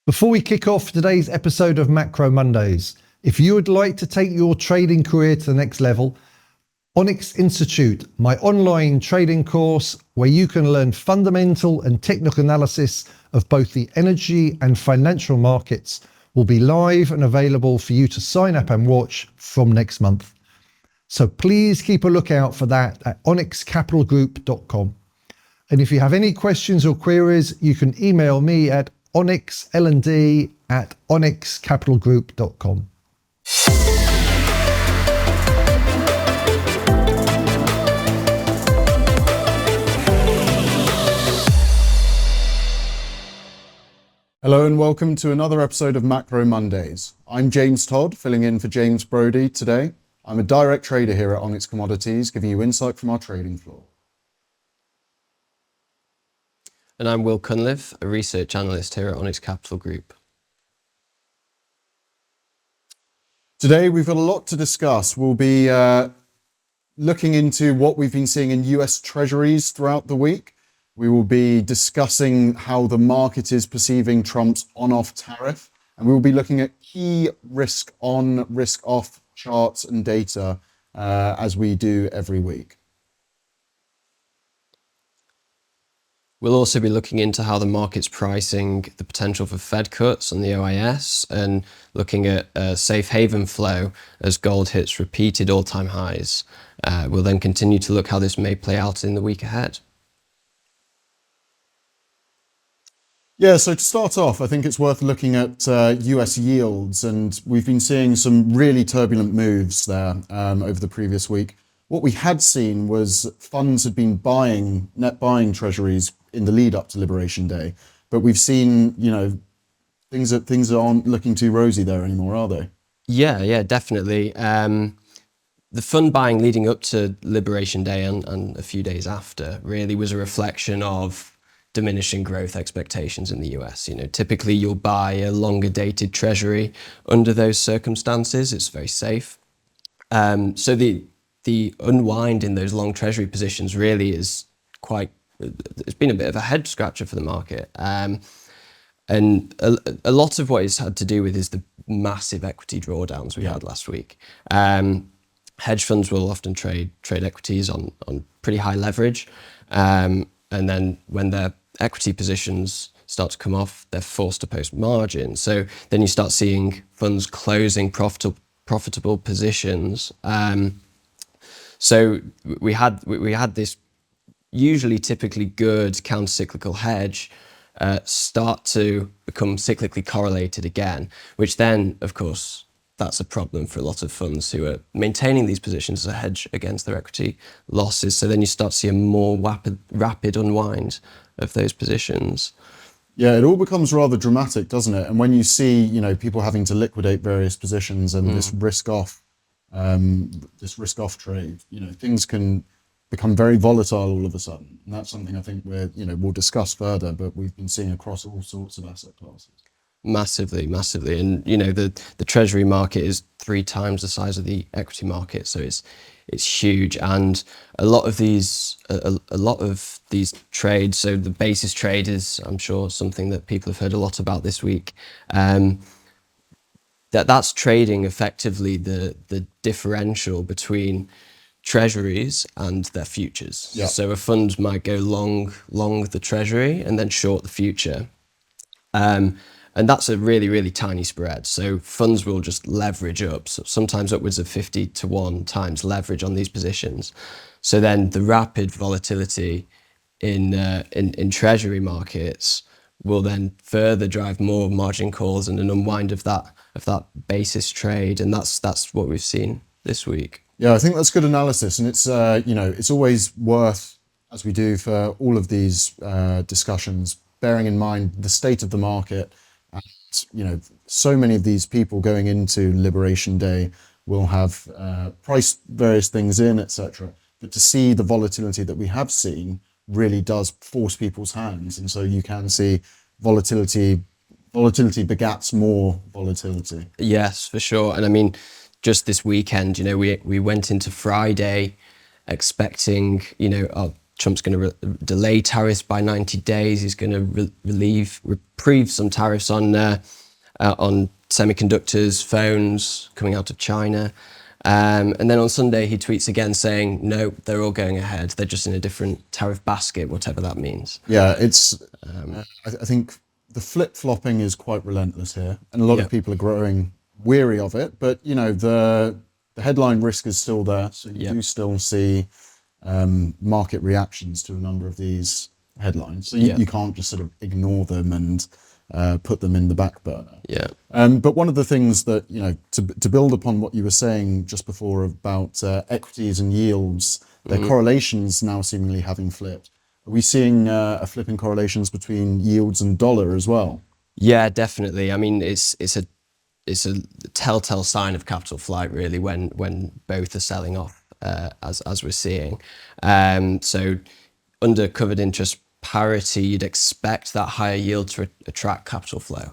Before we kick off today's episode of Macro Mondays, if you would like to take your trading career to the next level, Onyx Institute, my online trading course where you can learn fundamental and technical analysis of both the energy and financial markets, will be live and available for you to sign up and watch from next month. So please keep a lookout for that at onyxcapitalgroup.com. And if you have any questions or queries, you can email me at onyxld@onyxcapitalgroup.com. Hello and welcome to another episode of Macro Mondays. I'm James Todd, filling in for James Brody today. I'm a direct trader here at Onyx Commodities, giving you insight from our trading floor. And I'm Will Cunliffe, a research analyst here at Onyx Capital Group. Today we've got a lot to discuss. We'll be looking into what we've been seeing in US Treasuries throughout the week. We will be discussing how the market is perceiving Trump's on-off tariff, and we will be looking at key risk-on, risk-off charts and data as we do every week. We'll also be looking into how the market's pricing the potential for Fed cuts on the OIS and looking at safe haven flow as gold hits repeated all-time highs. We'll then continue to look how this may play out in the week ahead. Yeah, so to start off, I think it's worth looking at US yields, and we've been seeing some really turbulent moves there over the previous week. What we had seen was funds had been net buying treasuries in the lead up to Liberation Day, but we've seen, things aren't looking too rosy there anymore, are they? Yeah, definitely. The fund buying leading up to Liberation Day and a few days after really was a reflection of diminishing growth expectations in the US. Typically you'll buy a longer dated treasury under those circumstances. It's very safe. So the unwind in those long treasury positions really is it's been a bit of a head scratcher for the market. And a lot of what it's had to do with is the massive equity drawdowns we had last week. Hedge funds will often trade equities on pretty high leverage. And then when their equity positions start to come off, they're forced to post margin. So then you start seeing funds closing profitable positions. So we had this usually typically good counter-cyclical hedge start to become cyclically correlated again, which then, of course, that's a problem for a lot of funds who are maintaining these positions as a hedge against their equity losses. So then you start to see a more rapid unwind of those positions. Yeah, it all becomes rather dramatic, doesn't it? And when you see, people having to liquidate various positions and this risk-off trade, things can become very volatile all of a sudden. And that's something I think we'll discuss further, but we've been seeing across all sorts of asset classes. Massively. And, the treasury market is 3 times the size of the equity market. So it's huge. And a lot of these trades, so the basis trade is, I'm sure, something that people have heard a lot about this week. That's trading effectively the differential between treasuries and their futures. Yeah. So a fund might go long the treasury and then short the future. And that's a really, really tiny spread. So funds will just leverage up, so sometimes upwards of 50 to 1 times leverage on these positions. So then the rapid volatility in treasury markets will then further drive more margin calls and an unwind of that basis trade. And that's what we've seen this week. Yeah, I think that's good analysis. And it's, it's always worth, as we do for all of these discussions, bearing in mind the state of the market. And, so many of these people going into Liberation Day will have priced various things in, etc. But to see the volatility that we have seen really does force people's hands. And so you can see volatility begats more volatility. Yes, for sure. And I mean, just this weekend, we went into Friday expecting, Trump's going to delay tariffs by 90 days. He's going to reprieve some tariffs on semiconductors, phones coming out of China. And then on Sunday, he tweets again saying, no, they're all going ahead. They're just in a different tariff basket, whatever that means. Yeah, it's. I think the flip-flopping is quite relentless here, and a lot of people are growing weary of it. But the headline risk is still there, so you do still see market reactions to a number of these headlines. So you can't just sort of ignore them and put them in the back burner. Yeah. But one of the things that, to build upon what you were saying just before about equities and yields, their correlations now seemingly having flipped. Are we seeing a flip in correlations between yields and dollar as well? Yeah, definitely. I mean, it's a telltale sign of capital flight, really, when both are selling off, as we're seeing. So under covered interest parity, you'd expect that higher yield to attract capital flow.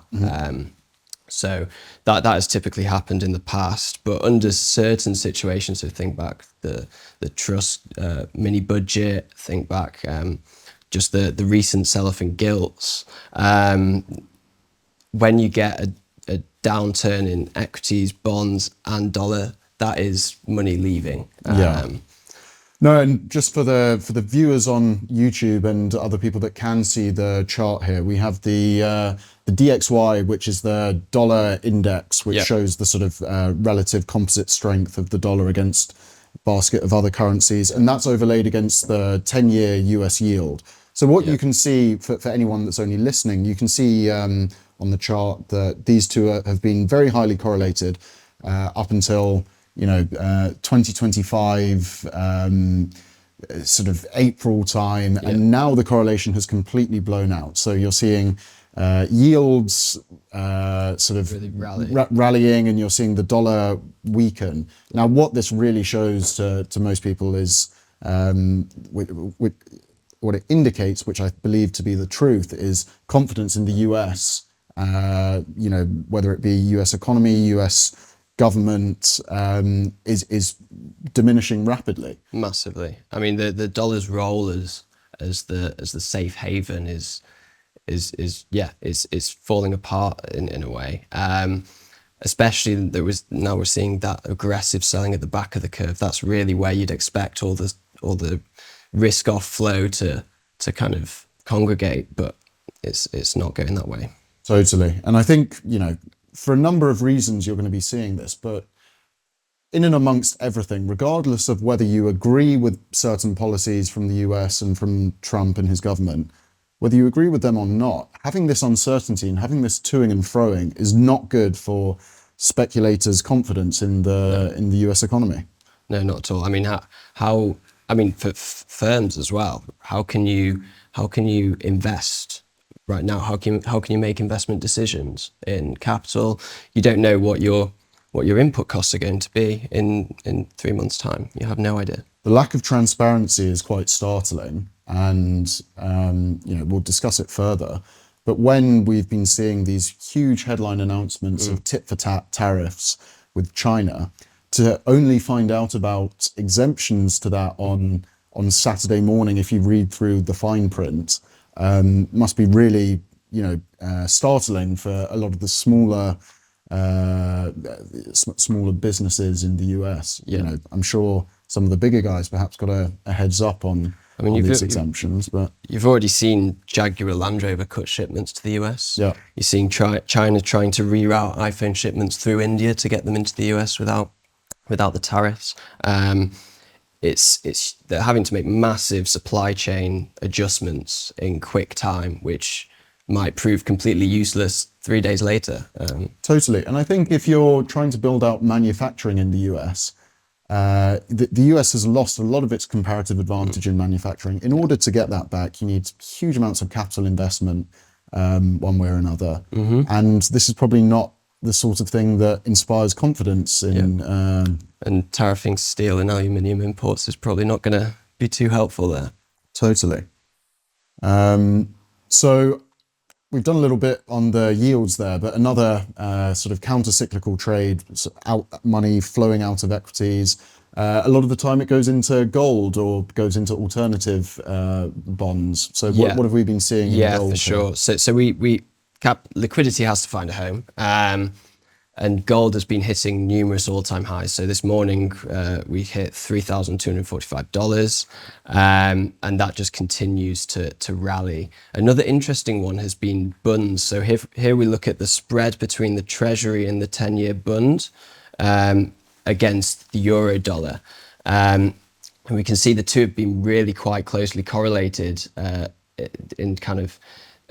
So that has typically happened in the past, but under certain situations, so think back the trust mini budget, think back just the recent sell-off in gilts. When you get a downturn in equities, bonds, and dollar, that is money leaving. No, and just for the viewers on YouTube and other people that can see the chart here, we have the DXY, which is the dollar index, which shows the sort of relative composite strength of the dollar against a basket of other currencies, and that's overlaid against the 10-year US yield. So what you can see, for anyone that's only listening, you can see on the chart that these two have been very highly correlated up until 2025 sort of April time, and now the correlation has completely blown out. So you're seeing yields sort of really rallying, and you're seeing the dollar weaken. Now, what this really shows to most people is what it indicates, which I believe to be the truth, is confidence in the US. Whether it be US economy, US government is diminishing rapidly. Massively. I mean, the dollar's role as the safe haven is falling apart in a way. Especially now we're seeing that aggressive selling at the back of the curve. That's really where you'd expect all the risk off flow to kind of congregate, but it's not going that way. Totally. And I think, for a number of reasons you're going to be seeing this, but in and amongst everything, regardless of whether you agree with certain policies from the US and from Trump and his government, whether you agree with them or not, having this uncertainty and having this toing and froing is not good for speculators' confidence in the US economy. No, not at all. I mean, for firms as well, how can you invest right now? How can you make investment decisions in capital? You don't know what your input costs are going to be in 3 months' time. You have no idea. The lack of transparency is quite startling, and we'll discuss it further. But when we've been seeing these huge headline announcements of tit-for-tat tariffs with China, to only find out about exemptions to that on Saturday morning, if you read through the fine print, must be really, startling for a lot of the smaller businesses in the US. I'm sure some of the bigger guys perhaps got a heads up on these exemptions, but you've already seen Jaguar Land Rover cut shipments to the US. Yeah, you're seeing China trying to reroute iPhone shipments through India to get them into the US without the tariffs. They're having to make massive supply chain adjustments in quick time, which might prove completely useless 3 days later. Totally. And I think if you're trying to build out manufacturing in the US, the US has lost a lot of its comparative advantage in manufacturing. In order to get that back, you need huge amounts of capital investment one way or another. And this is probably not the sort of thing that inspires confidence in... And tariffing steel and aluminium imports is probably not going to be too helpful there. Totally. So we've done a little bit on the yields there, but another sort of counter-cyclical trade, money flowing out of equities, A lot of the time it goes into gold or goes into alternative bonds. So what have we been seeing in gold? Yeah, for sure. So liquidity has to find a home. And gold has been hitting numerous all-time highs. So this morning we hit $3,245, and that just continues to rally. Another interesting one has been bunds. So here we look at the spread between the Treasury and the 10-year bund against the euro dollar. And we can see the two have been really quite closely correlated in kind of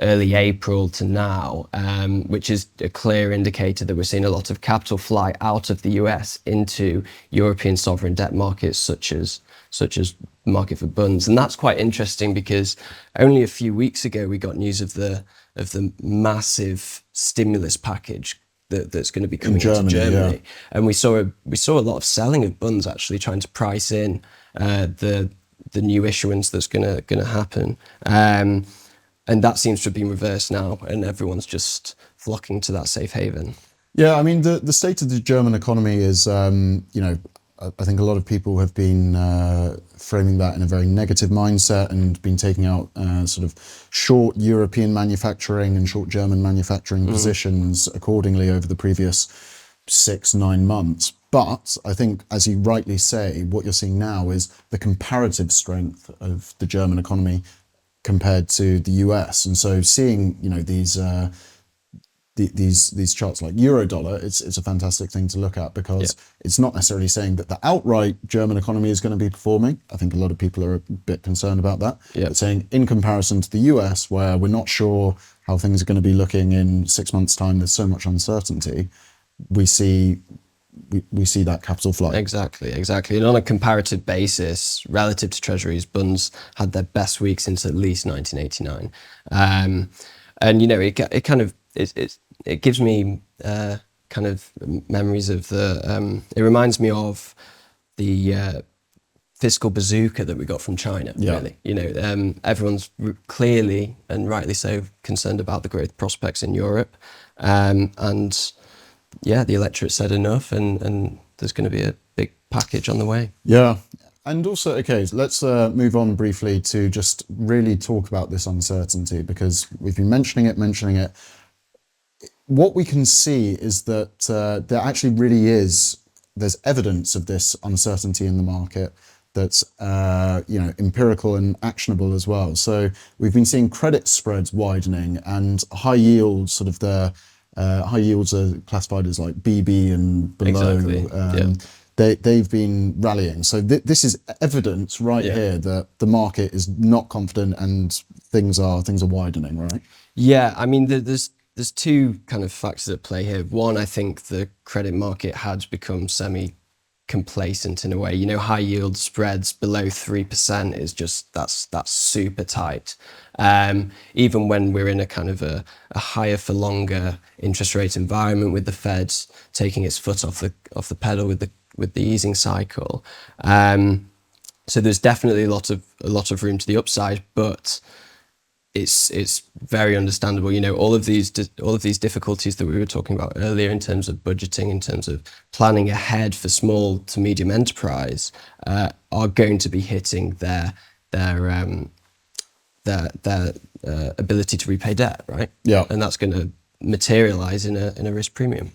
early April to now, which is a clear indicator that we're seeing a lot of capital fly out of the US into European sovereign debt markets, such as market for bunds. And that's quite interesting because only a few weeks ago we got news of the massive stimulus package that's going to be coming into Germany, yeah. And we saw a lot of selling of bunds, actually trying to price in the new issuance that's going to happen. And that seems to have been reversed now, and everyone's just flocking to that safe haven. Yeah, I mean, the state of the German economy is, I think a lot of people have been framing that in a very negative mindset and been taking out sort of short European manufacturing and short German manufacturing positions accordingly over the previous 6-9 months. But I think, as you rightly say, what you're seeing now is the comparative strength of the German economy compared to the US. And so seeing, these charts like euro dollar, it's a fantastic thing to look at, because it's not necessarily saying that the outright German economy is going to be performing. I think a lot of people are a bit concerned about that. But saying in comparison to the US, where we're not sure how things are going to be looking in 6 months' time, there's so much uncertainty, we see that capital flight. Exactly. And on a comparative basis, relative to Treasuries, bunds had their best week since at least 1989. And it gives me kind of memories of it reminds me of the fiscal bazooka that we got from China. Really, everyone's clearly and rightly so concerned about the growth prospects in Europe, and the electorate said enough, and there's going to be a big package on the way. Yeah. And also, okay, let's move on briefly to just really talk about this uncertainty, because we've been mentioning it. What we can see is that there actually really there's evidence of this uncertainty in the market that's empirical and actionable as well. So we've been seeing credit spreads widening, and high yields, sort of high yields are classified as like BB and below. Exactly. They've been rallying. So this is evidence here that the market is not confident and things are widening, right? Yeah, I mean, there's two kind of factors at play here. One, I think the credit market has become semi-complacent in a way. High yield spreads below 3% is just that's super tight. Even when we're in a kind of a higher for longer interest rate environment, with the Fed taking its foot off the pedal with the easing cycle. So there's definitely a lot of room to the upside, but it's very understandable. All of these difficulties that we were talking about earlier in terms of budgeting, in terms of planning ahead for small to medium enterprise, are going to be hitting their ability to repay debt, right? Yeah. And that's going to materialize in a risk premium.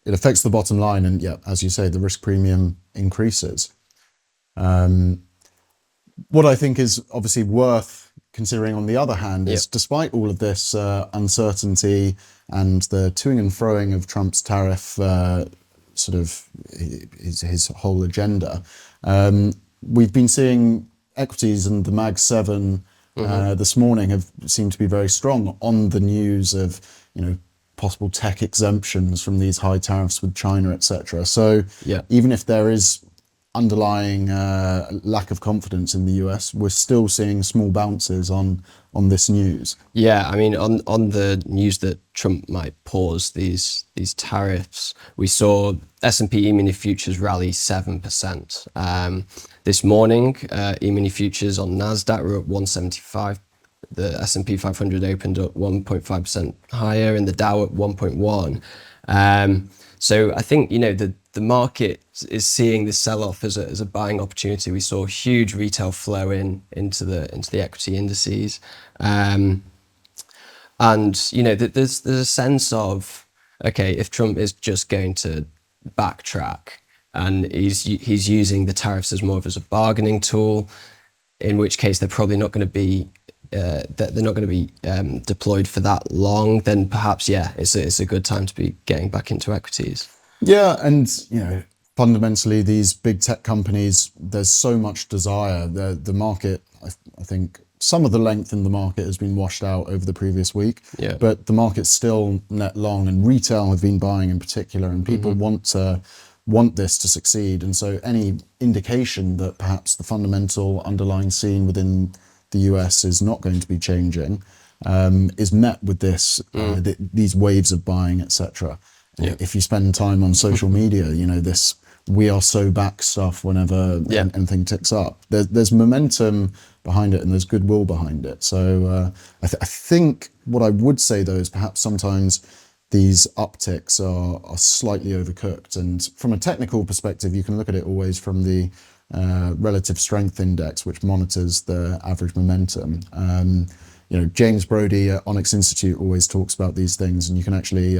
It affects the bottom line, and as you say, the risk premium increases. What I think is obviously worth considering, on the other hand, is despite all of this uncertainty and the toing and froing of Trump's tariff sort of his whole agenda, we've been seeing equities and the Mag 7 this morning have seemed to be very strong on the news of possible tech exemptions from these high tariffs with China, etc. So even if there is underlying lack of confidence in the US, we're still seeing small bounces on this news. Yeah, I mean, on the news that Trump might pause these tariffs, we saw S&P E-mini futures rally 7%. This morning, E-mini futures on NASDAQ were up 175. The S&P 500 opened up 1.5% higher, and the Dow at 1.1. So I think the market is seeing this sell-off as a buying opportunity. We saw huge retail flow into the equity indices, and there's a sense of, okay, if Trump is just going to backtrack and he's using the tariffs as more of as a bargaining tool, in which case they're probably not going to be deployed for that long, then perhaps it's a good time to be getting back into equities. Yeah, and fundamentally, these big tech companies, there's so much desire. The market, I think, some of the length in the market has been washed out over the previous week. Yeah. But the market's still net long, and retail have been buying in particular, and people want this to succeed. And so any indication that perhaps the fundamental underlying scene within the US is not going to be changing is met with these waves of buying, etc. Yeah. If you spend time on social media, this "we are so back" stuff whenever anything ticks up. There's momentum behind it, and there's goodwill behind it. So I think what I would say though is perhaps sometimes these upticks are slightly overcooked. And from a technical perspective, you can look at it always from the relative strength index, which monitors the average momentum. James Brody at Onyx Institute always talks about these things, and you can actually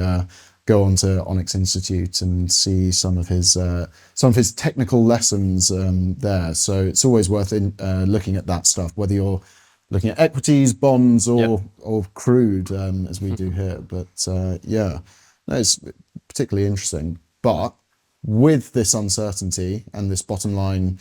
go onto Onyx Institute and see some of his technical lessons there. So it's always worth looking at that stuff, whether you're looking at equities, bonds, or crude, as we do here. But it's particularly interesting. But with this uncertainty and this bottom line,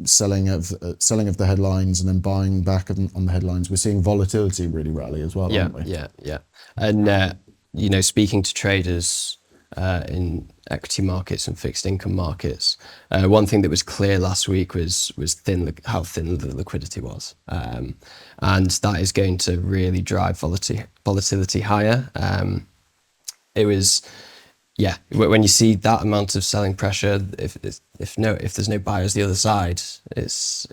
selling of the headlines and then buying back on the headlines, we're seeing volatility really rally as well, aren't we? Yeah. And speaking to traders in equity markets and fixed income markets, one thing that was clear last week was how thin the liquidity was, and that is going to really drive volatility higher. It was. Yeah, when you see that amount of selling pressure, if there's no buyers the other side, it's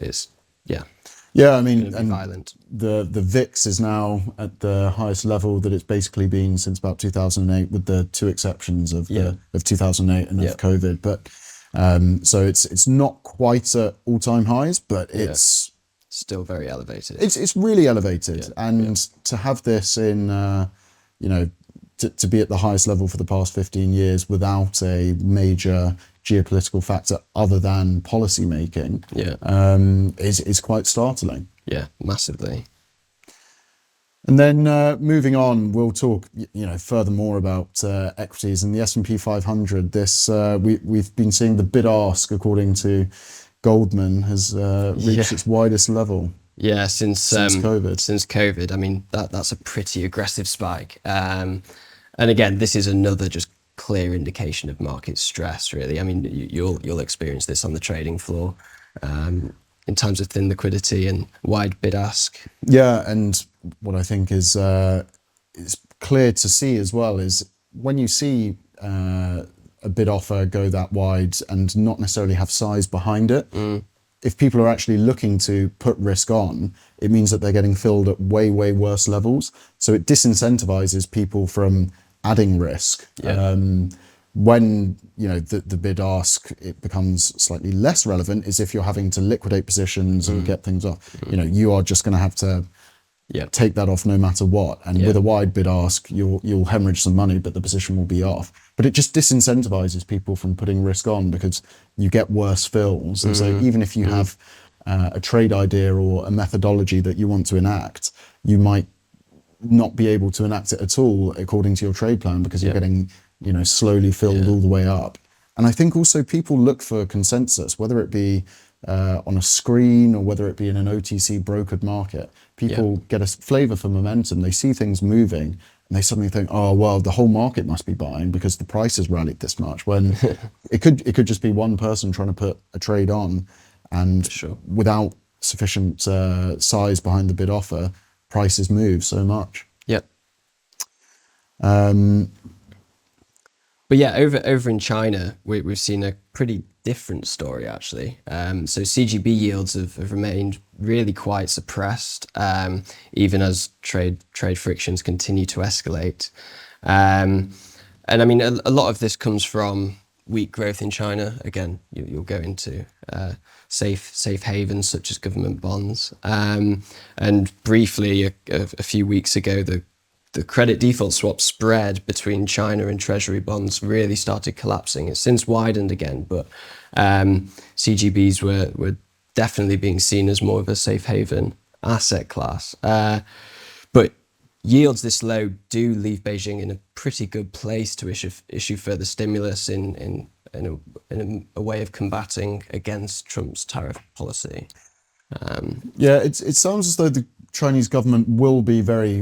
I mean, and violent. The VIX is now at the highest level that it's basically been since about 2008, with the two exceptions of 2008 and of COVID. But so it's not quite at all-time highs, but it's still very elevated. It's really elevated, and to have this in to be at the highest level for the past 15 years without a major geopolitical factor other than policy making is quite startling. Yeah, massively. And then moving on, we'll talk furthermore about equities and the S&P 500. This we've been seeing the bid ask, according to Goldman, has reached its widest level. Yeah, since COVID. Since COVID, I mean that's a pretty aggressive spike. And again, this is another just clear indication of market stress, really. I mean, you'll experience this on the trading floor in terms of thin liquidity and wide bid ask. Yeah, and what I think is clear to see as well is when you see a bid offer go that wide and not necessarily have size behind it. If people are actually looking to put risk on, it means that they're getting filled at way, way worse levels. So it disincentivizes people from adding risk. When the bid ask, it becomes slightly less relevant is if you're having to liquidate positions and get things off. You are just going to have to take that off no matter what. And with a wide bid ask, you'll hemorrhage some money, but the position will be off. But it just disincentivizes people from putting risk on because you get worse fills. And so even if you have a trade idea or a methodology that you want to enact, you might not be able to enact it at all according to your trade plan because you're getting slowly filled all the way up. And I think also people look for consensus, whether it be on a screen or whether it be in an OTC brokered market. People get a flavor for momentum. They see things moving and they suddenly think, oh well, the whole market must be buying because the price has rallied this much, when it could just be one person trying to put a trade on, and without sufficient size behind the bid offer, prices move so much. But yeah, over in China, we've seen a pretty different story actually. So CGB yields have remained really quite suppressed, even as trade frictions continue to escalate. And I mean, a lot of this comes from weak growth in China, again, you'll go into safe havens such as government bonds. And briefly, a few weeks ago, the credit default swap spread between China and Treasury bonds really started collapsing. It's since widened again, but CGBs were definitely being seen as more of a safe haven asset class. But yields this low do leave Beijing in a pretty good place to issue further stimulus in a way of combating against Trump's tariff policy. It sounds as though the Chinese government will be very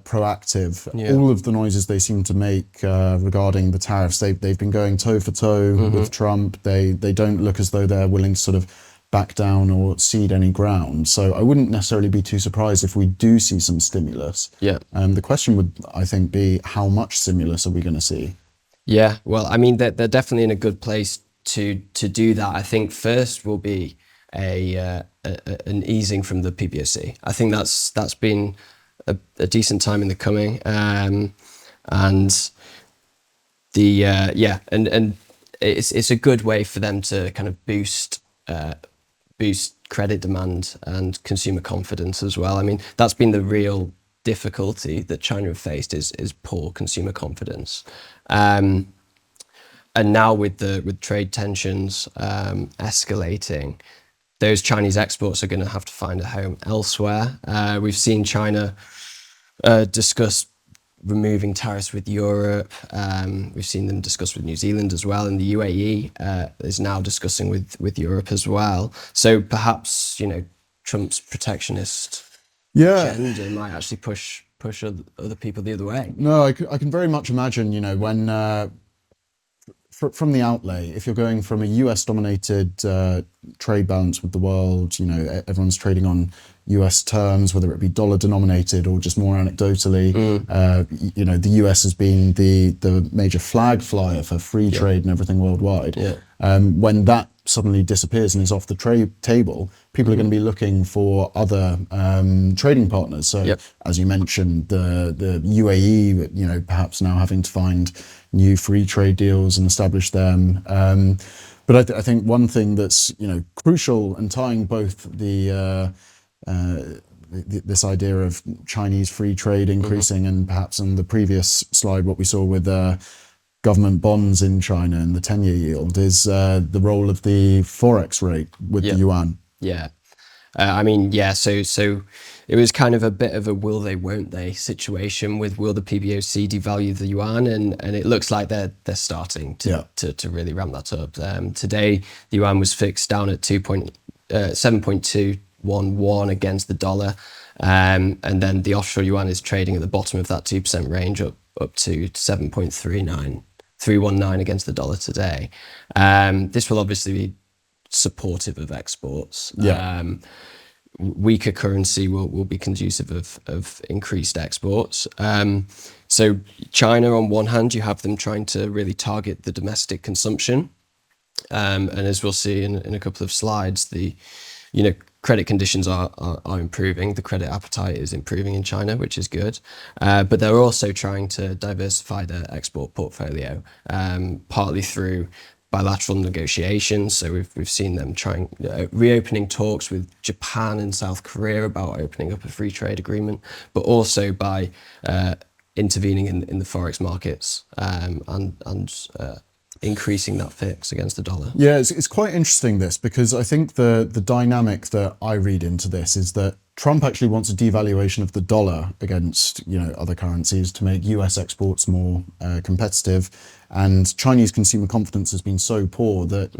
proactive. Yeah. All of the noises they seem to make regarding the tariffs, they've been going toe for toe with Trump. They don't look as though they're willing to sort of back down or cede any ground. So I wouldn't necessarily be too surprised if we do see some stimulus. Yeah. The question would, I think, be how much stimulus are we going to see? Yeah, well, I mean, they're definitely in a good place to do that. I think first will be an easing from the PBOC. I think that's been a decent time in the coming, and it's a good way for them to kind of boost credit demand and consumer confidence as well. I mean, that's been the real difficulty that China have faced is poor consumer confidence. And now with trade tensions escalating, those Chinese exports are going to have to find a home elsewhere. We've seen China discuss removing tariffs with Europe. We've seen them discuss with New Zealand as well, and the UAE is now discussing with Europe as well. So perhaps, Trump's protectionist agenda might actually push other people the other way. No, I can very much imagine, when from the outlay, if you're going from a US-dominated trade balance with the world, everyone's trading on US terms, whether it be dollar-denominated or just more anecdotally, the US has been the major flag flyer for free trade and everything worldwide. When that suddenly disappears and is off the trade table, people are going to be looking for other trading partners. So, as you mentioned, the UAE, perhaps now having to find new free trade deals and establish them. But I think one thing that's crucial and tying both this idea of Chinese free trade increasing and perhaps on the previous slide what we saw with government bonds in China and the 10-year yield is the role of the forex rate with the yuan. Yeah. So it was kind of a bit of a will they, won't they situation with will the PBOC devalue the yuan, and it looks like they're starting to really ramp that up. Today, the yuan was fixed down at 7.211 against the dollar, and then the offshore yuan is trading at the bottom of that 2% range up to 7.319 against the dollar today. This will obviously be supportive of exports. Weaker currency will be conducive of increased exports. So China, on one hand, you have them trying to really target the domestic consumption. And as we'll see in a couple of slides, the credit conditions are improving. The credit appetite is improving in China, which is good. But they're also trying to diversify their export portfolio, partly through bilateral negotiations. So we've seen them trying reopening talks with Japan and South Korea about opening up a free trade agreement, but also by intervening in the forex markets and increasing that fix against the dollar. Yeah, it's quite interesting this, because I think the dynamic that I read into this is that Trump actually wants a devaluation of the dollar against other currencies to make US exports more competitive, and Chinese consumer confidence has been so poor that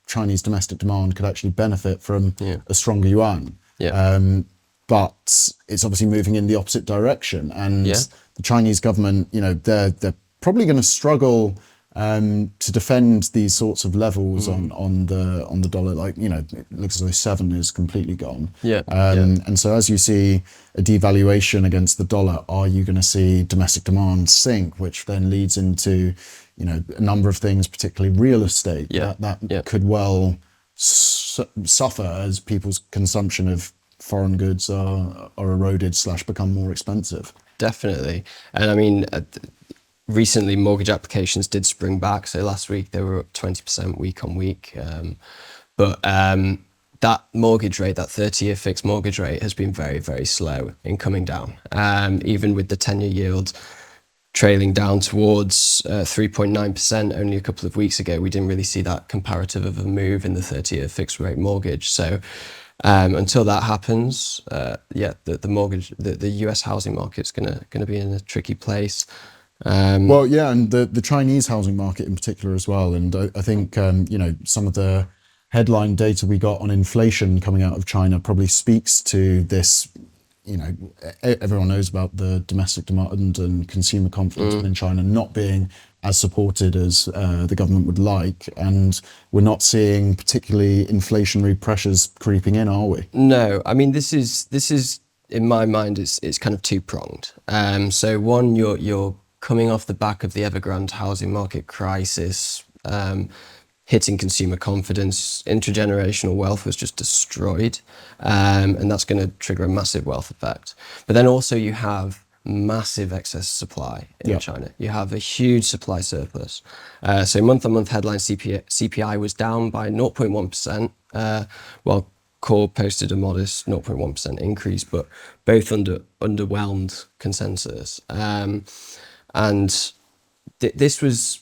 Chinese domestic demand could actually benefit from a stronger yuan. But it's obviously moving in the opposite direction, and the Chinese government, they're probably going to struggle to defend these sorts of levels on the dollar. Like, it looks as though 7 is completely gone. And so as you see a devaluation against the dollar, are you going to see domestic demand sink, which then leads into a number of things, particularly real estate that could well suffer as people's consumption of foreign goods are eroded / become more expensive. Definitely. And I mean, recently mortgage applications did spring back. So last week they were up 20% week on week. But that mortgage rate, that 30-year fixed mortgage rate, has been very, very slow in coming down. Even with the 10-year yield trailing down towards 3.9% only a couple of weeks ago, we didn't really see that comparative of a move in the 30-year fixed rate mortgage. So until that happens, the US housing market's gonna be in a tricky place. Well, yeah, and the Chinese housing market in particular as well. And I think, some of the headline data we got on inflation coming out of China probably speaks to this. Everyone knows about the domestic demand and consumer confidence within China not being as supported as the government would like. And we're not seeing particularly inflationary pressures creeping in, are we? No, I mean, this is in my mind, it's kind of two-pronged. So one, you're coming off the back of the Evergrande housing market crisis, hitting consumer confidence. Intergenerational wealth was just destroyed, and that's going to trigger a massive wealth effect. But then also you have massive excess supply in China. You have a huge supply surplus. So month-on-month headline CPI was down by 0.1%, while core posted a modest 0.1% increase, but both underwhelmed consensus. And this was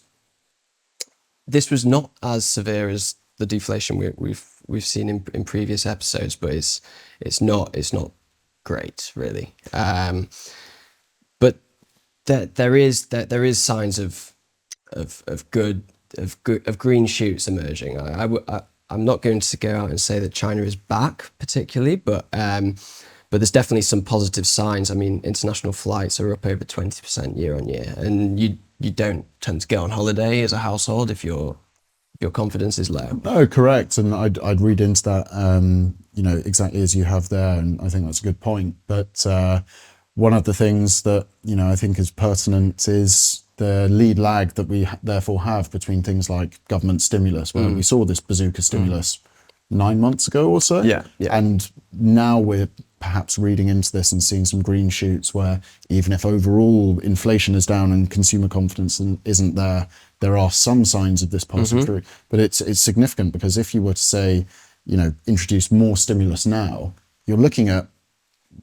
not as severe as the deflation we've seen in previous episodes, but it's not great really. But there is signs of green shoots emerging. I'm not going to go out and say that China is back particularly, but there's definitely some positive signs. I mean, international flights are up over 20% year on year, and you don't tend to go on holiday as a household if your confidence is low. No, correct. And I'd read into that, exactly as you have there. And I think that's a good point. But one of the things that, I think is pertinent is the lead lag that we therefore have between things like government stimulus, where we saw this bazooka stimulus 9 months ago or so. Yeah. And now we're perhaps reading into this and seeing some green shoots where even if overall inflation is down and consumer confidence isn't there, there are some signs of this passing through. But it's significant because if you were to say, introduce more stimulus now, you're looking at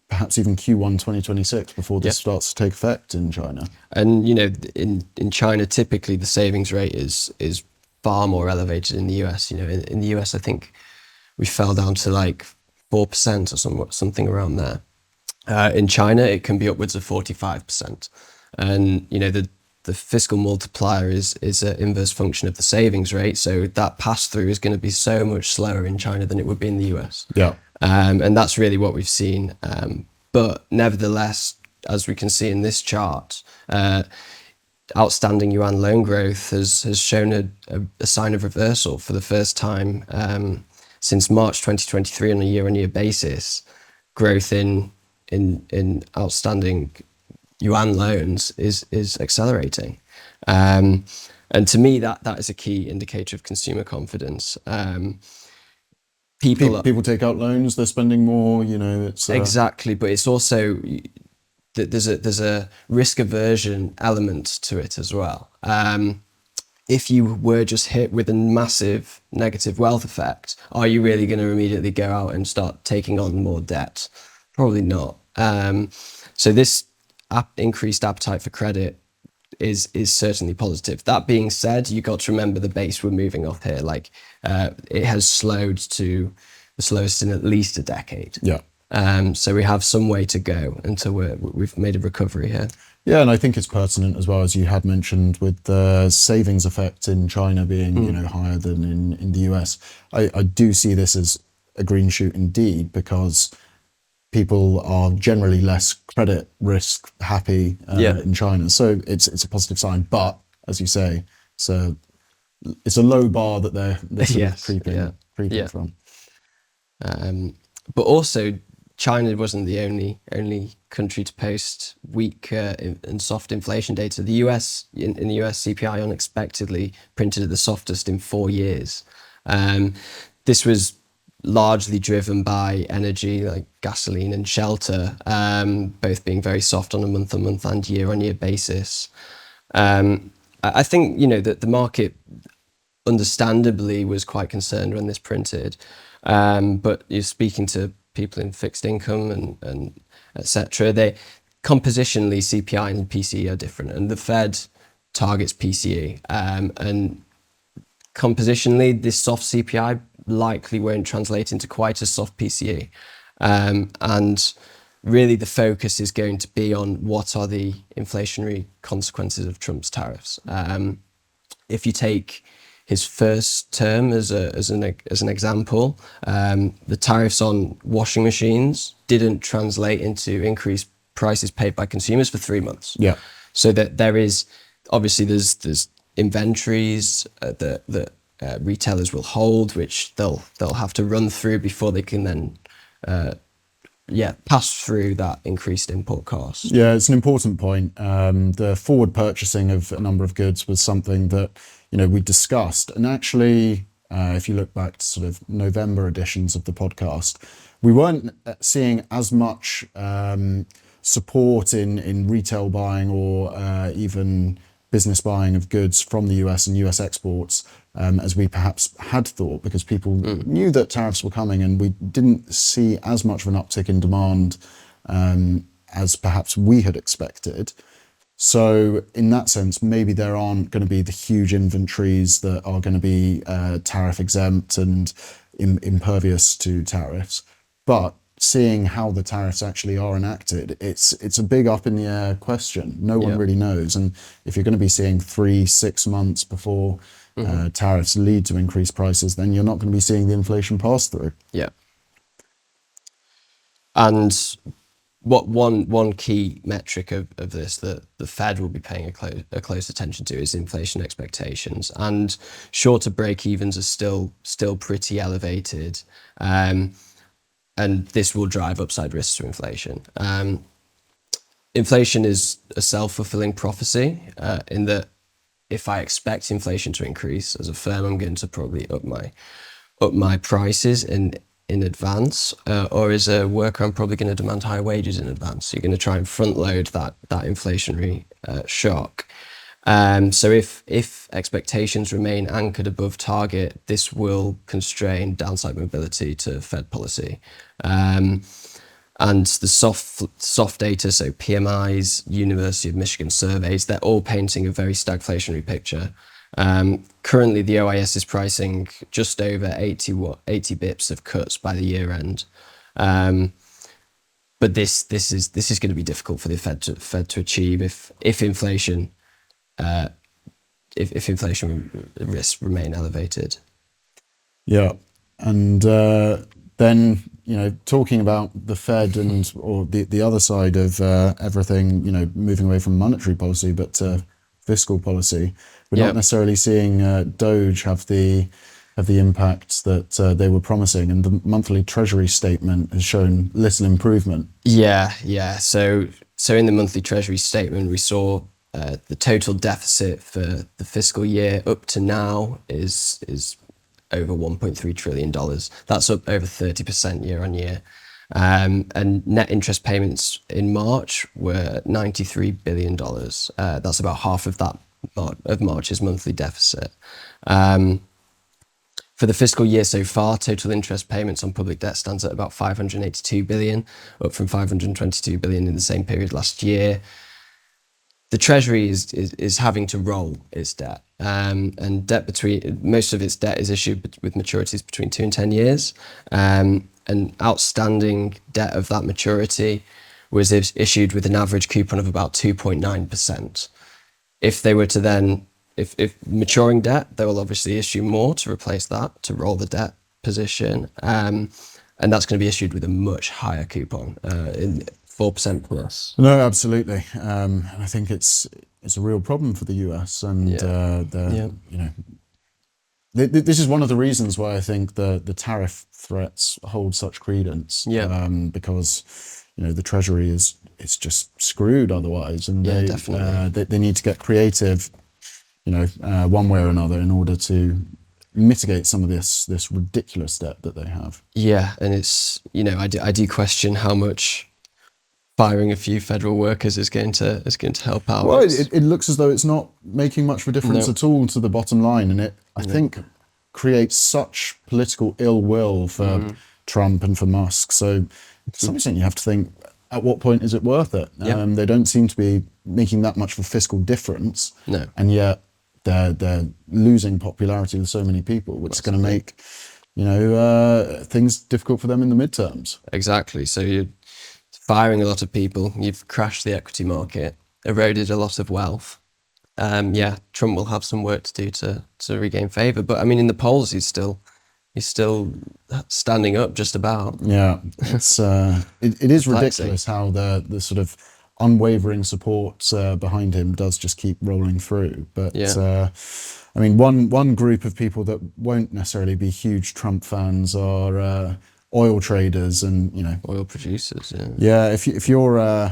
perhaps even Q1 2026 before this starts to take effect in China. And in China, typically the savings rate is far more elevated in the US. In the US, I think we fell down to like 4% or something around there. In China, it can be upwards of 45%. And the fiscal multiplier is an inverse function of the savings rate. So that pass through is going to be so much slower in China than it would be in the US. Yeah. And that's really what we've seen. But nevertheless, as we can see in this chart, outstanding yuan loan growth has shown a sign of reversal for the first time since March 2023 on a year-on-year basis. Growth in outstanding yuan loans is accelerating. And to me, that is a key indicator of consumer confidence. People take out loans, they're spending more, it's... Exactly, but it's also, there's a risk aversion element to it as well. If you were just hit with a massive negative wealth effect, are you really going to immediately go out and start taking on more debt? Probably not. So this increased appetite for credit is certainly positive. That being said, you got to remember the base we're moving off here. Like it has slowed to the slowest in at least a decade. Yeah. So we have some way to go until we've made a recovery here. Yeah, and I think it's pertinent as well, as you had mentioned, with the savings effect in China being higher than in the US. I do see this as a green shoot indeed, because people are generally less credit risk happy in China. So it's a positive sign. But as you say, so it's a low bar that they're sort of creeping from. But also, China wasn't the only country to post weak and soft inflation data. The US, in the US, CPI unexpectedly printed at the softest in 4 years. This was largely driven by energy like gasoline and shelter, both being very soft on a month-on-month and year-on-year basis. I think, you know, that the market understandably was quite concerned when this printed, but you're speaking to people in fixed income and etc. They compositionally CPI and PCE are different, and the Fed targets PCE, and compositionally this soft CPI likely won't translate into quite a soft PCE, and really the focus is going to be on what are the inflationary consequences of Trump's tariffs. If you take his first term as an example, the tariffs on washing machines didn't translate into increased prices paid by consumers for 3 months. Yeah. So that there is obviously there's inventories that retailers will hold, which they'll have to run through before they can then pass through that increased import cost. Yeah, it's an important point. The forward purchasing of a number of goods was something that, you know, we discussed. And actually, if you look back to sort of November editions of the podcast, we weren't seeing as much support in retail buying or even business buying of goods from the US and US exports as we perhaps had thought, because people knew that tariffs were coming, and we didn't see as much of an uptick in demand as perhaps we had expected. So in that sense, maybe there aren't going to be the huge inventories that are going to be tariff exempt and impervious to tariffs. But seeing how the tariffs actually are enacted, it's a big up in the air question. No one really knows. And if you're going to be seeing 3-6 months before tariffs lead to increased prices, then you're not going to be seeing the inflation pass through. Yeah. And what one key metric of this that the Fed will be paying a close attention to is inflation expectations, and shorter break-evens are still pretty elevated, and this will drive upside risks to inflation. Inflation is a self-fulfilling prophecy in that if I expect inflation to increase as a firm, I'm going to probably up my prices in advance, or as a worker, I'm probably going to demand higher wages in advance. So you're going to try and front load that inflationary shock. So if expectations remain anchored above target, this will constrain downside mobility to Fed policy. And the soft data, so PMIs, University of Michigan surveys, they're all painting a very stagflationary picture. Currently, the OIS is pricing just over 80 bips of cuts by the year end. But this is going to be difficult for the Fed to achieve if inflation risks remain elevated. Yeah, and then, you know, talking about the Fed or the other side of everything, you know, moving away from monetary policy but fiscal policy, we're not necessarily seeing Doge have the impact that they were promising, and the monthly Treasury statement has shown little improvement. Yeah. So in the monthly Treasury statement, we saw the total deficit for the fiscal year up to now is over $1.3 trillion. That's up over 30% year on year. And net interest payments in March were $93 billion. That's about half of that of March's monthly deficit. For the fiscal year so far, total interest payments on public debt stands at about $582 billion, up from $522 billion in the same period last year. The Treasury is having to roll its debt, and most of its debt is issued with maturities between 2 and 10 years, and outstanding debt of that maturity was issued with an average coupon of about 2.9%. If they were to then, if maturing debt, they will obviously issue more to replace that, to roll the debt position, and that's going to be issued with a much higher coupon, in 4% plus. No, absolutely. I think it's a real problem for the US, and you know, this is one of the reasons why I think the tariff threats hold such credence. Because, you know, the Treasury is just screwed otherwise, and they need to get creative, you know, one way or another in order to mitigate some of this ridiculous debt that they have. Yeah, and it's, you know, I do question how much firing a few federal workers is going to help out. Well, it looks as though it's not making much of a difference at all to the bottom line, and I think creates such political ill will for Trump and for Musk. So to some extent, you have to think, at what point is it worth it? They don't seem to be making that much of a fiscal difference, and yet they're losing popularity with so many people, which is going to make things difficult for them in the midterms. Exactly. So you're firing a lot of people. You've crashed the equity market, eroded a lot of wealth. Trump will have some work to do to regain favour. But I mean, in the polls, he's still standing up just about. Yeah, it's it is ridiculous how the sort of unwavering support behind him does just keep rolling through. But I mean, one group of people that won't necessarily be huge Trump fans are oil traders and oil producers. Yeah, if you're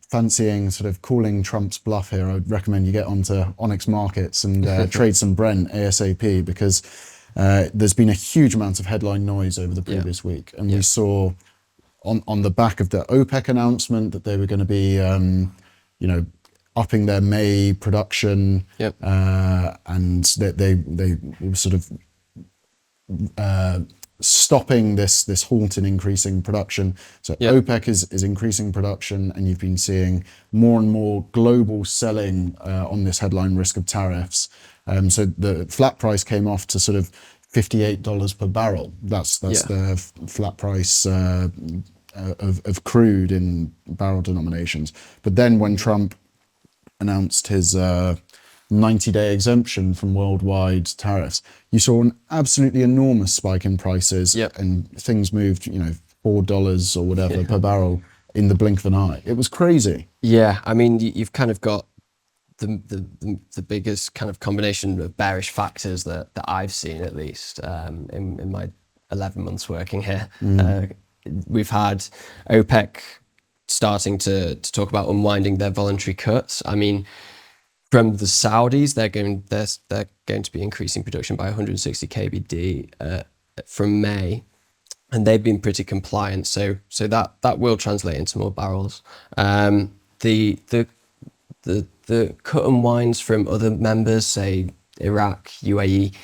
fancying sort of calling Trump's bluff here, I'd recommend you get onto Onyx Markets and trade some Brent ASAP, because there's been a huge amount of headline noise over the previous week, and we saw on the back of the OPEC announcement that they were going to be upping their May production, and that they were sort of stopping this halt in increasing production. So OPEC is increasing production, and you've been seeing more and more global selling on this headline risk of tariffs. So the flat price came off to sort of $58 per barrel. That's the flat price of crude in barrel denominations. But then when Trump announced his 90-day exemption from worldwide tariffs, you saw an absolutely enormous spike in prices, and things moved, $4 or whatever per barrel in the blink of an eye. It was crazy. Yeah, I mean, you've kind of got the biggest kind of combination of bearish factors that I've seen, at least in my 11 months working here. We've had OPEC starting to talk about unwinding their voluntary cuts. I mean, from the Saudis, they're going to be increasing production by 160 kbd from May, and they've been pretty compliant. So that will translate into more barrels. The cut and winds from other members, say Iraq, UAE,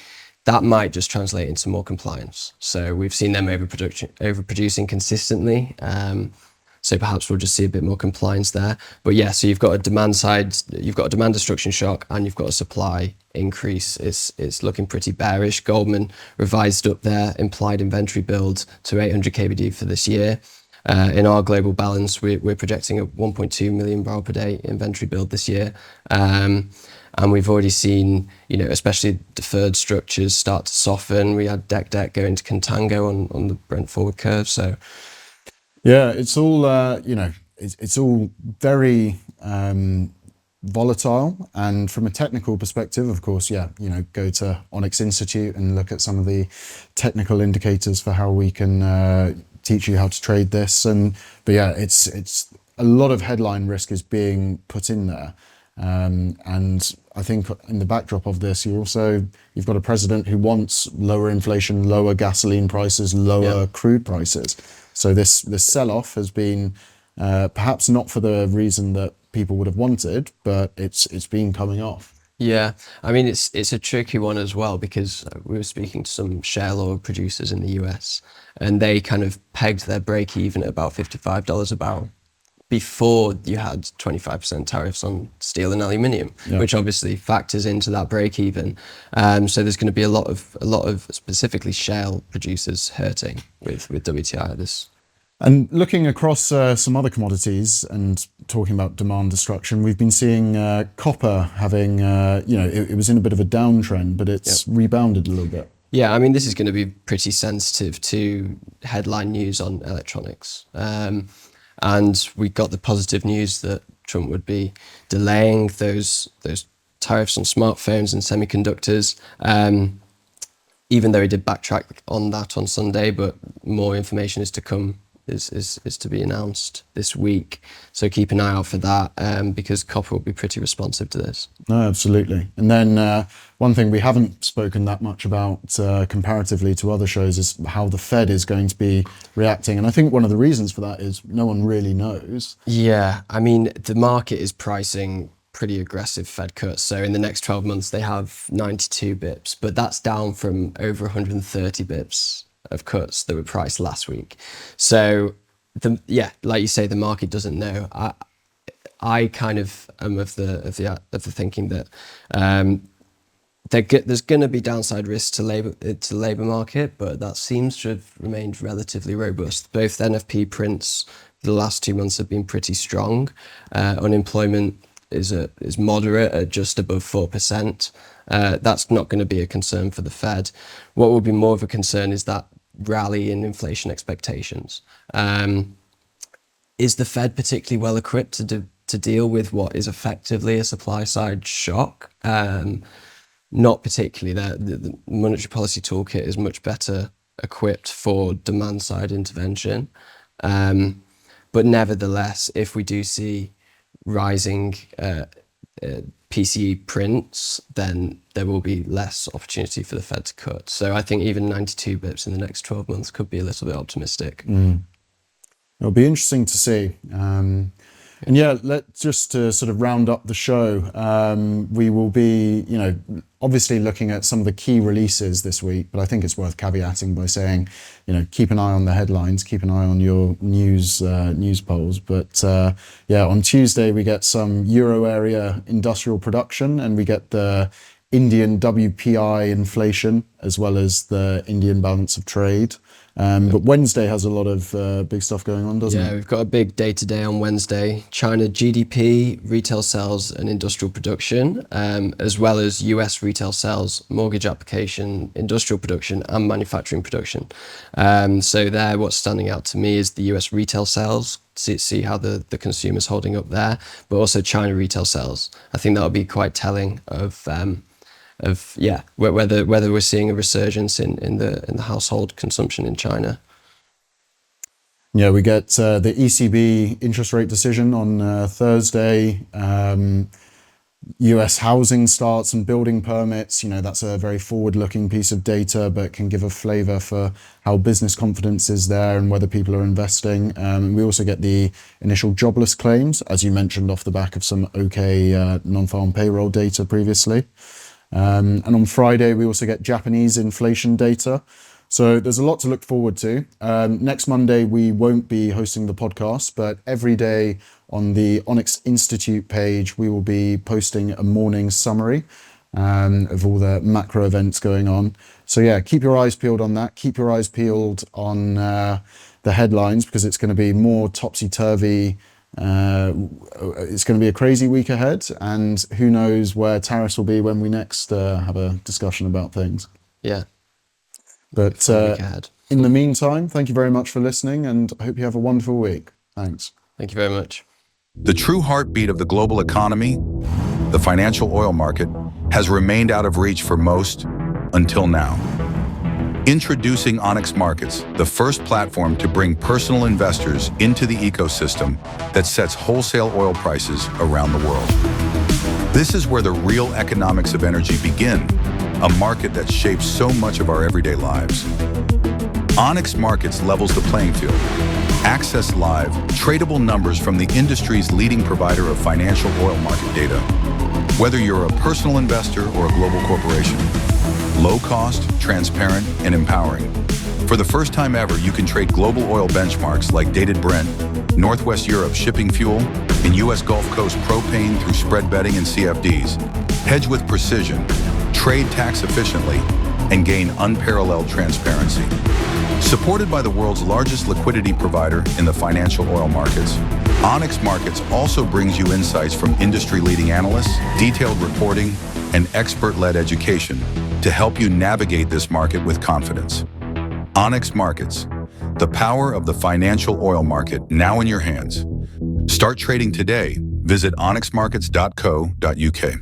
that might just translate into more compliance. So we've seen them overproducing consistently. So perhaps we'll just see a bit more compliance there. But yeah, so you've got a demand side, you've got a demand destruction shock, and you've got a supply increase. It's looking pretty bearish. Goldman revised up their implied inventory build to 800 kbd for this year. In our global balance, we're projecting a 1.2 million barrel per day inventory build this year. And we've already seen, especially deferred structures start to soften. We had debt going to contango on the Brent forward curve. So yeah, it's all it's all very volatile. And from a technical perspective, of course, go to Onyx Institute and look at some of the technical indicators for how we can teach you how to trade this. But yeah, it's a lot of headline risk is being put in there. And I think in the backdrop of this, you've got a president who wants lower inflation, lower gasoline prices, lower crude prices. So this sell-off has been perhaps not for the reason that people would have wanted, but it's been coming off. Yeah, I mean, it's a tricky one as well, because we were speaking to some shale oil producers in the US, and they kind of pegged their break even at about $55 a barrel before you had 25% tariffs on steel and aluminium, which obviously factors into that break even. So there's going to be a lot of specifically shale producers hurting with WTI at this. And looking across some other commodities and talking about demand destruction, we've been seeing copper having, it was in a bit of a downtrend, but it's rebounded a little bit. Yeah, I mean, this is going to be pretty sensitive to headline news on electronics. And we got the positive news that Trump would be delaying those tariffs on smartphones and semiconductors, even though he did backtrack on that on Sunday, but more information is to come is to be announced this week. So keep an eye out for that, because copper will be pretty responsive to this. No, absolutely. And then one thing we haven't spoken that much about comparatively to other shows is how the Fed is going to be reacting. And I think one of the reasons for that is no one really knows. Yeah, I mean, the market is pricing pretty aggressive Fed cuts. So in the next 12 months, they have 92 bips, but that's down from over 130 bips of cuts that were priced last week. So like you say, the market doesn't know. I kind of am of the thinking that there's going to be downside risks to labor market, but that seems to have remained relatively robust. Both NFP prints the last 2 months have been pretty strong. Unemployment is moderate at just above 4%. That's not going to be a concern for the Fed. What will be more of a concern is that rally in inflation expectations. Is the Fed particularly well equipped to deal with what is effectively a supply side shock? Not particularly. The monetary policy toolkit is much better equipped for demand side intervention. But nevertheless, if we do see rising PCE prints, then there will be less opportunity for the Fed to cut. So I think even 92 bips in the next 12 months could be a little bit optimistic. It'll be interesting to see. And yeah, let's just to sort of round up the show, we will be, obviously looking at some of the key releases this week, but I think it's worth caveating by saying, keep an eye on the headlines, keep an eye on your news polls. But on Tuesday we get some Euro area industrial production, and we get the Indian WPI inflation, as well as the Indian balance of trade. But Wednesday has a lot of big stuff going on, doesn't it? Yeah, we've got a big day today on Wednesday. China GDP, retail sales and industrial production, as well as US retail sales, mortgage application, industrial production and manufacturing production. So there, what's standing out to me is the US retail sales, see how the consumer's holding up there, but also China retail sales. I think that'll be quite telling of whether we're seeing a resurgence in the household consumption in China. Yeah, we get the ECB interest rate decision on Thursday. US housing starts and building permits, that's a very forward-looking piece of data, but can give a flavour for how business confidence is there and whether people are investing. We also get the initial jobless claims, as you mentioned, off the back of some OK non-farm payroll data previously. And on Friday, we also get Japanese inflation data. So there's a lot to look forward to. Next Monday, we won't be hosting the podcast, but every day on the Onyx Institute page, we will be posting a morning summary of all the macro events going on. So yeah, keep your eyes peeled on that. Keep your eyes peeled on the headlines, because it's going to be more topsy-turvy. It's going to be a crazy week ahead, and who knows where tariffs will be when we next have a discussion about things. Yeah. But in the meantime, thank you very much for listening, and I hope you have a wonderful week. Thanks. Thank you very much. The true heartbeat of the global economy, the financial oil market, has remained out of reach for most until now. Introducing Onyx Markets, the first platform to bring personal investors into the ecosystem that sets wholesale oil prices around the world. This is where the real economics of energy begin, a market that shapes so much of our everyday lives. Onyx Markets levels the playing field. Access live, tradable numbers from the industry's leading provider of financial oil market data. Whether you're a personal investor or a global corporation, low cost, transparent, and empowering. For the first time ever, you can trade global oil benchmarks like dated Brent, Northwest Europe shipping fuel, and US Gulf Coast propane through spread betting and CFDs. Hedge with precision, trade tax efficiently, and gain unparalleled transparency. Supported by the world's largest liquidity provider in the financial oil markets, Onyx Markets also brings you insights from industry-leading analysts, detailed reporting, and expert-led education to help you navigate this market with confidence. Onyx Markets, the power of the financial oil market now in your hands. Start trading today. Visit onyxmarkets.co.uk.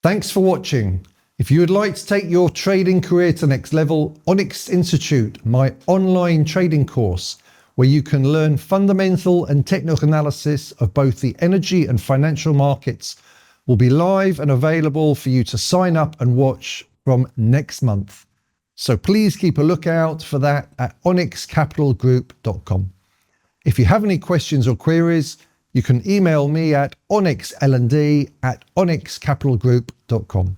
Thanks for watching. If you would like to take your trading career to the next level, Onyx Institute, my online trading course, where you can learn fundamental and technical analysis of both the energy and financial markets, will be live and available for you to sign up and watch from next month. So please keep a lookout for that at onyxcapitalgroup.com. If you have any questions or queries, you can email me at onyxlnd@onyxcapitalgroup.com.